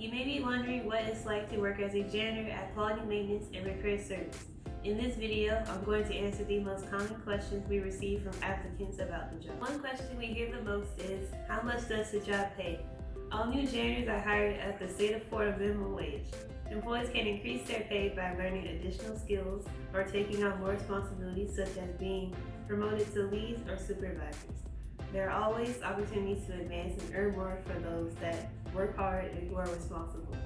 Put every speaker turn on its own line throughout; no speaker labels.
You may be wondering what it's like to work as a janitor at quality maintenance and repair service. In this video, I'm going to answer the most common questions we receive from applicants about the job. One question we hear the most is, how much does the job pay? All new janitors are hired at the state of Florida minimum wage. Employees can increase their pay by learning additional skills or taking on more responsibilities, such as being promoted to leads or supervisors. There are always opportunities to advance and earn more for those that work hard and who are responsible.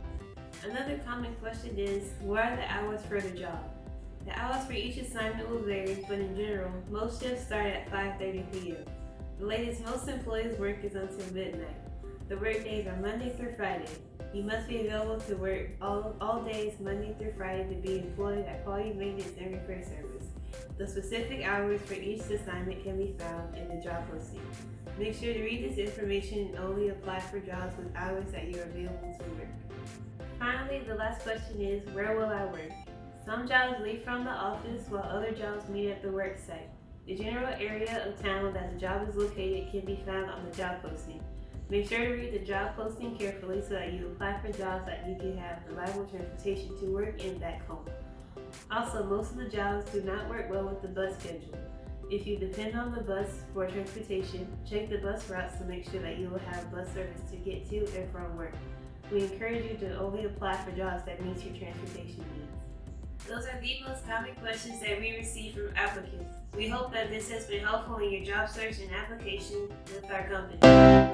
Another common question is, what are the hours for the job? The hours for each assignment will vary, but in general, most shifts start at 5:30 p.m. The latest most employees work is until midnight. The work days are Monday through Friday. You must be available to work all days Monday through Friday to be employed at quality maintenance and repair service. The specific hours for each assignment can be found in the job posting. Make sure to read this information and only apply for jobs with hours that you are available to work. Finally, the last question is, where will I work? Some jobs leave from the office while other jobs meet at the work site. The general area of town that the job is located can be found on the job posting. Make sure to read the job posting carefully so that you apply for jobs that you can have reliable transportation to work and back home. Also, most of the jobs do not work well with the bus schedule. If you depend on the bus for transportation, check the bus routes to make sure that you will have bus service to get to and from work. We encourage you to only apply for jobs that meet your transportation needs. Those are the most common questions that we receive from applicants. We hope that this has been helpful in your job search and application with our company.